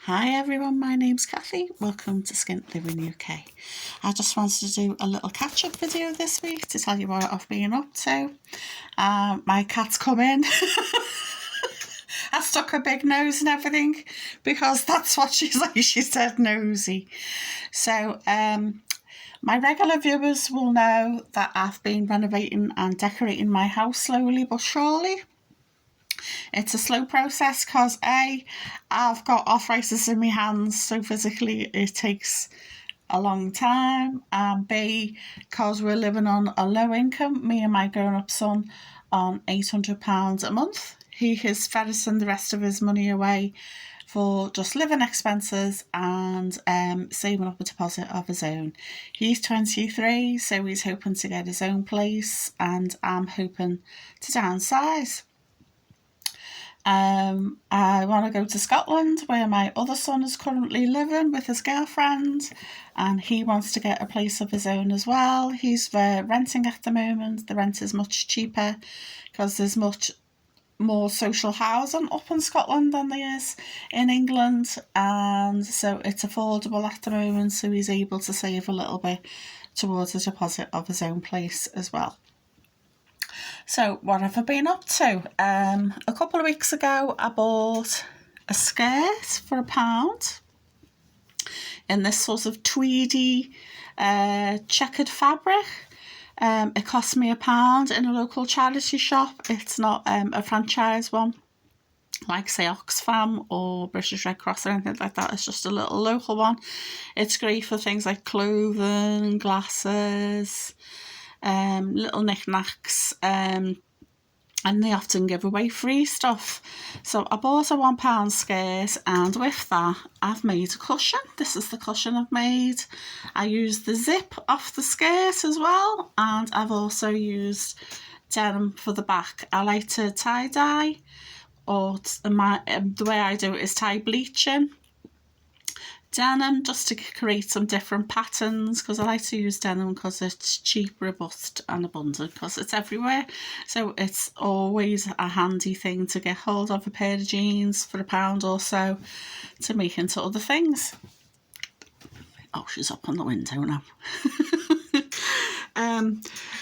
Hi everyone, my name's Kathy. Welcome to Skint Living UK. I just wanted to do a little catch-up video this week to tell you what I've been up to. My cat's come in. I stuck her big nose and everything because that's what she's like. She said nosy. So my regular viewers will know that I've been renovating and decorating my house slowly but surely. It's a slow process because I've got arthritis in my hands, so physically it takes a long time, and B, because we're living on a low income, me and my grown-up son on £800 a month. He is ferreting the rest of his money away for just living expenses and saving up a deposit of his own. He's 23, so he's hoping to get his own place, and I'm hoping to downsize. I want to go to Scotland, where my other son is currently living with his girlfriend, and he wants to get a place of his own as well. He's renting at the moment. The rent is much cheaper because there's much more social housing up in Scotland than there is in England, and so it's affordable at the moment, so he's able to save a little bit towards the deposit of his own place as well. So what have I been up to? A couple of weeks ago I bought a skirt for £1 in this sort of tweedy checkered fabric. It cost me £1 in a local charity shop. It's not a franchise one like say Oxfam or British Red Cross or anything like that. It's just a little local one. It's great for things like clothing, glasses, little knickknacks, and they often give away free stuff. So I bought a £1 skirt, and with that I've made a cushion. This is the cushion I've made. I used the zip off the skirt as well, and I've also used denim for the back. I like to tie-dye, or the way I do it is tie bleaching denim just to create some different patterns, because I like to use denim because it's cheap, robust and abundant, because it's everywhere. So it's always a handy thing to get hold of, a pair of jeans for £1 or so to make into other things. Oh, she's up on the window now.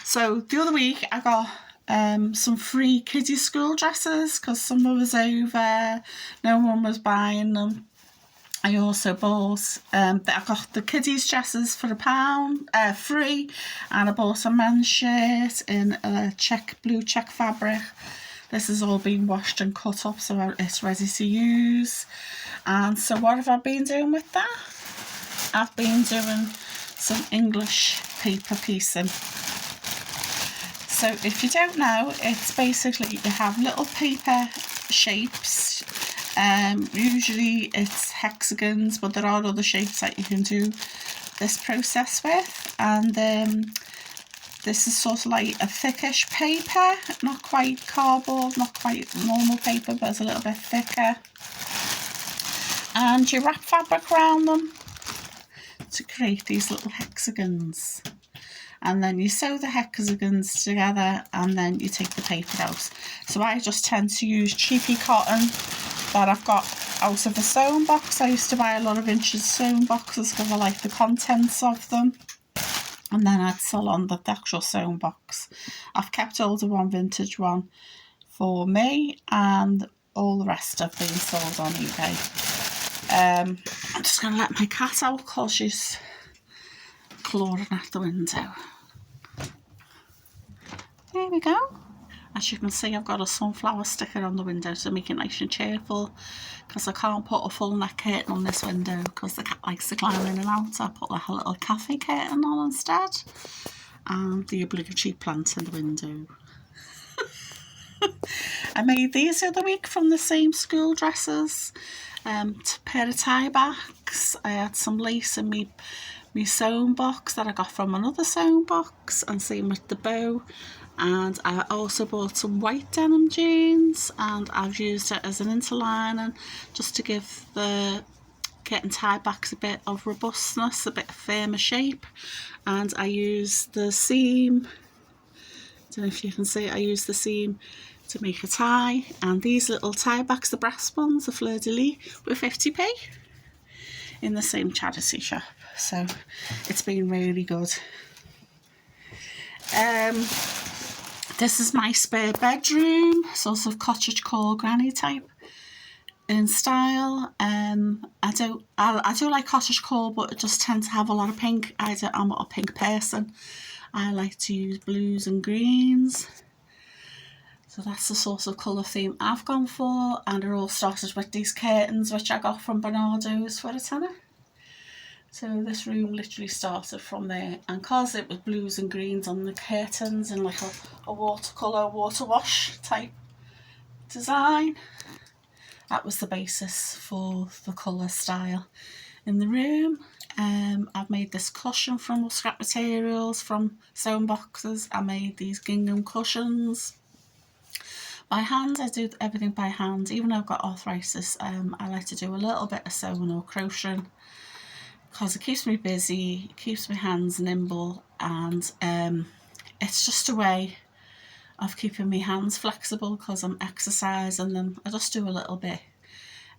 So the other week I got some free kiddie school dresses because summer was over, no one was buying them. I also bought, I got the kiddies dresses for £1 free, and I bought a men's shirt in a blue check fabric. This has all been washed and cut up, so it's ready to use. And so what have I been doing with that? I've been doing some English paper piecing. So if you don't know, it's basically you have little paper shapes. Usually it's hexagons, but there are other shapes that you can do this process with, and this is sort of like a thickish paper, not quite cardboard, not quite normal paper, but it's a little bit thicker, and you wrap fabric around them to create these little hexagons, and then you sew the hexagons together, and then you take the paper out. So I just tend to use cheapy cotton that I've got out of a sewing box. I used to buy a lot of inches sewing boxes because I like the contents of them, and then I'd sell on the actual sewing box. I've kept older one, vintage one for me, and all the rest have been sold on eBay. I'm just going to let my cat out because she's clawing at the window. There we go. As you can see, I've got a sunflower sticker on the window to make it nice and cheerful, because I can't put a full neck curtain on this window because the cat likes to climb in and out. I put like a little cafe curtain on instead, and the obligatory plant in the window. I made these the other week from the same school dresses, pair of tie backs. I had some lace in me sewing box that I got from another sewing box, and same with the bow. And I also bought some white denim jeans, and I've used it as an interlining just to give the getting tie backs a bit of robustness, a bit firmer shape. And I used the seam, I don't know if you can see, I used the seam to make a tie. And these little tie backs, the brass ones, the fleur-de-lis, were 50p. in the same charity shop, so it's been really good. This is my spare bedroom, sort of cottagecore granny type in style. I do like cottagecore, but it just tends to have a lot of pink. I'm not a pink person. I like to use blues and greens. So that's the sort of colour theme I've gone for, and it all started with these curtains which I got from Bernardo's for a tenner. So this room literally started from there, and because it was blues and greens on the curtains and like a watercolour water wash type design, that was the basis for the colour style in the room. I've made this cushion from scrap materials from sewing boxes. I made these gingham cushions by hand. I do everything by hand. Even though I've got arthritis, I like to do a little bit of sewing or crocheting because it keeps me busy, keeps my hands nimble, and it's just a way of keeping my hands flexible because I'm exercising them. I just do a little bit.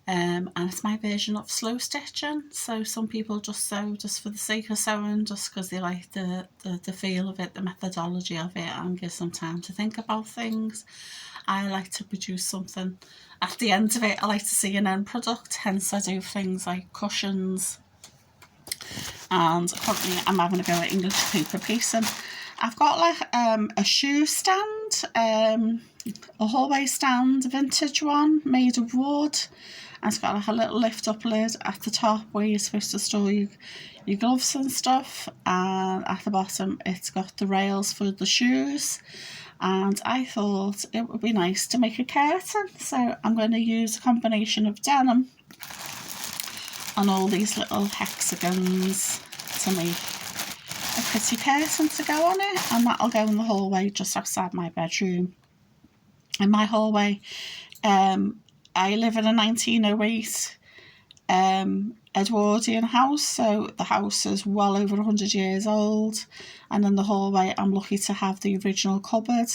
And it's my version of slow stitching. So some people just sew just for the sake of sewing, just because they like the feel of it, the methodology of it, and gives them time to think about things. I like to produce something at the end of it. I like to see an end product, hence I do things like cushions. And currently I'm having a go at English paper piecing. I've got like a shoe stand, a hallway stand, a vintage one made of wood. And it's got like a little lift up lid at the top where you're supposed to store your gloves and stuff, and at the bottom it's got the rails for the shoes. And I thought it would be nice to make a curtain, so I'm going to use a combination of denim and all these little hexagons to make a pretty curtain to go on it, and that'll go in the hallway just outside my bedroom. In my hallway, I live in a 1908 Edwardian house, so the house is well over 100 years old, and in the hallway I'm lucky to have the original cupboard.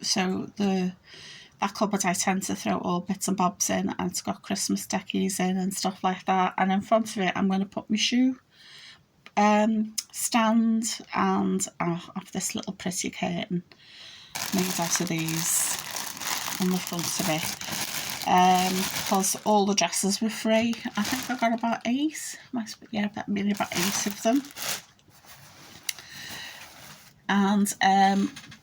So that cupboard I tend to throw all bits and bobs in, and it's got Christmas deckies in and stuff like that, and in front of it I'm going to put my shoe stand, and I have this little pretty curtain made out of these on the front of it, because all the dresses were free. I think I got about 8, yeah, maybe about 8 of them. And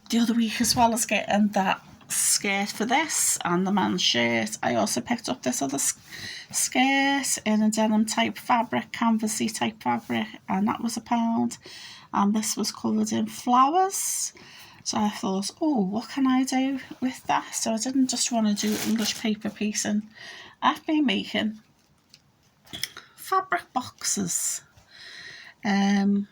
the other week, as well as getting that skirt for this and the man's shirt, I also picked up this other skirt in a denim type fabric, canvasy type fabric, and that was £1, and this was covered in flowers. So I thought, oh, what can I do with that? So I didn't just want to do English paper piecing. I've been making fabric boxes. I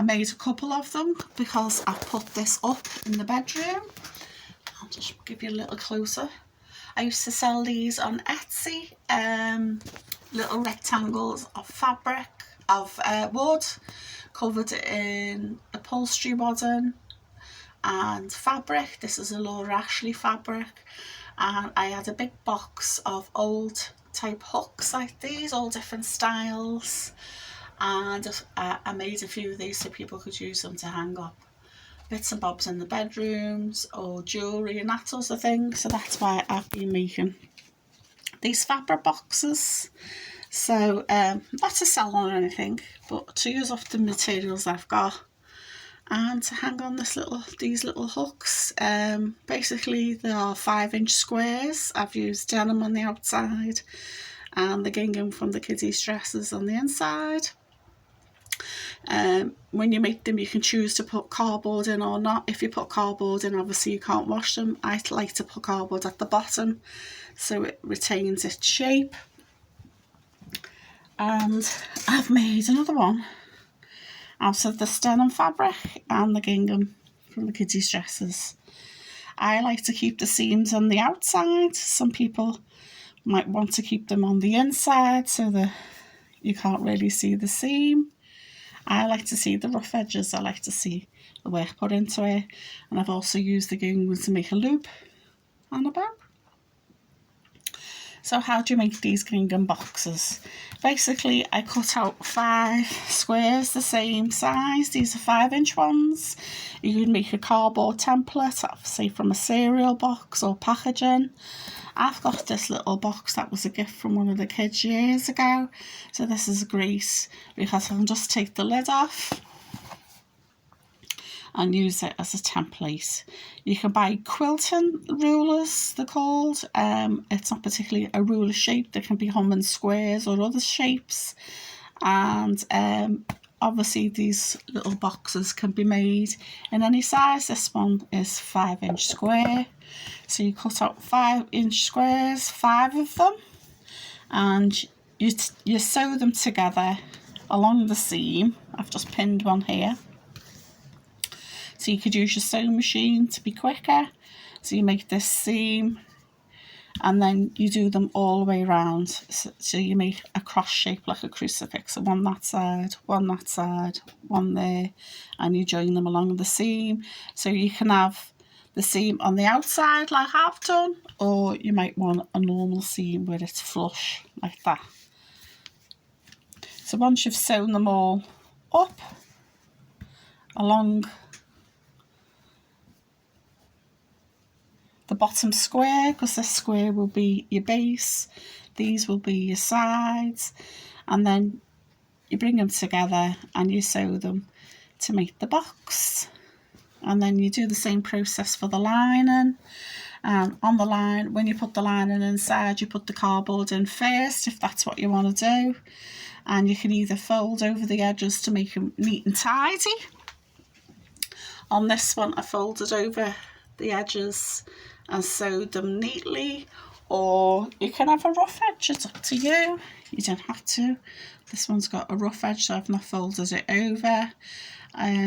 made a couple of them because I put this up in the bedroom. I'll just give you a little closer. I used to sell these on Etsy, little rectangles of fabric, of wood, covered in upholstery wadding and fabric. This is a Laura Ashley fabric, and I had a big box of old type hooks like these, all different styles, and I made a few of these so people could use them to hang up bits and bobs in the bedrooms or jewellery and that sort of thing. So that's why I've been making these fabric boxes. So not to sell on anything, but to use off the materials I've got and to hang on these little hooks. Basically they are 5-inch squares. I've used denim on the outside and the gingham from the kiddies' dresses on the inside. When you make them, you can choose to put cardboard in or not. If you put cardboard in, obviously you can't wash them. I like to put cardboard at the bottom so it retains its shape. And I've made another one out of the denim fabric and the gingham from the kiddies' dresses. I like to keep the seams on the outside. Some people might want to keep them on the inside so that you can't really see the seam. I like to see the rough edges. I like to see the work put into it. And I've also used the gingham to make a loop and a bow. So how do you make these gingham boxes? Basically, I cut out 5 squares the same size. These are 5-inch ones. You can make a cardboard template, say from a cereal box or packaging. I've got this little box that was a gift from one of the kids years ago. So this is great because I can just take the lid off and use it as a template. You can buy quilting rulers, they're called. It's not particularly a ruler shape. They can be in squares or other shapes. And obviously these little boxes can be made in any size. This one is 5-inch square. So you cut out 5-inch squares, 5 of them, and you sew them together along the seam. I've just pinned one here. So you could use your sewing machine to be quicker. So you make this seam and then you do them all the way around. So you make a cross shape like a crucifix. So one that side, one there, and you join them along the seam. So you can have the seam on the outside like I've done, or you might want a normal seam where it's flush like that. So once you've sewn them all up along the bottom square, because this square will be your base, these will be your sides, and then you bring them together and you sew them to make the box. And then you do the same process for the lining. And on the line, when you put the lining inside, you put the cardboard in first if that's what you want to do, and you can either fold over the edges to make them neat and tidy. On this one I folded over the edges and sewed them neatly, or you can have a rough edge, it's up to you. You don't have to. This one's got a rough edge, so I've not folded it over.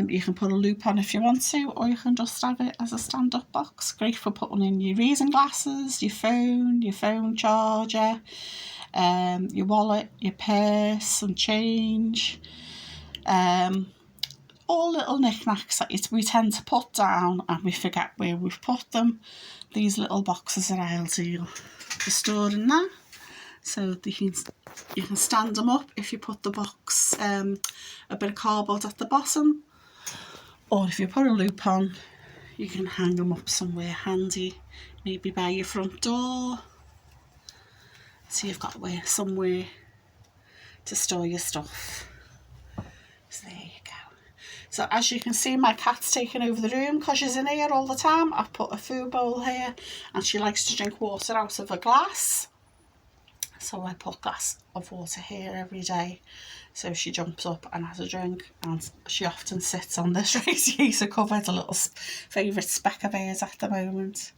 You can put a loop on if you want to, or you can just have it as a stand-up box. Great for putting in your reading glasses, your phone charger, your wallet, your purse, some change. All little knickknacks that we tend to put down and we forget where we've put them. These little boxes are ideal for storing them. So you can stand them up if you put the box, a bit of cardboard at the bottom, or if you put a loop on, you can hang them up somewhere handy, maybe by your front door, so you've got somewhere to store your stuff. So there you go. So as you can see, my cat's taking over the room because she's in here all the time. I've put a food bowl here and she likes to drink water out of a glass. So I put a glass of water here every day. So she jumps up and has a drink, and she often sits on this radiator cupboard, a little favourite speck of hers at the moment.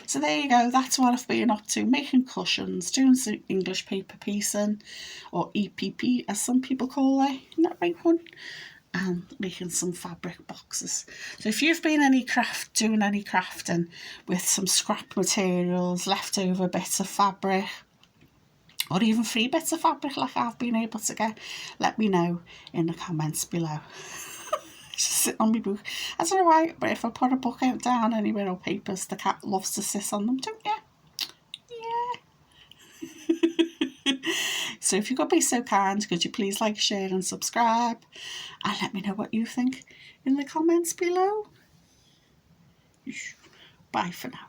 So there you go, that's what I've been up to, making cushions, doing some English paper piecing, or EPP as some people call it, isn't that right, hun? And making some fabric boxes. So if you've been doing any crafting with some scrap materials, leftover bits of fabric, or even free bits of fabric like I've been able to get, let me know in the comments below. Just sit on my book. I don't know why, but if I put a book out down anywhere or papers, the cat loves to sit on them, don't you? Yeah. So if you could be so kind, could you please like, share and subscribe, and let me know what you think in the comments below. Bye for now.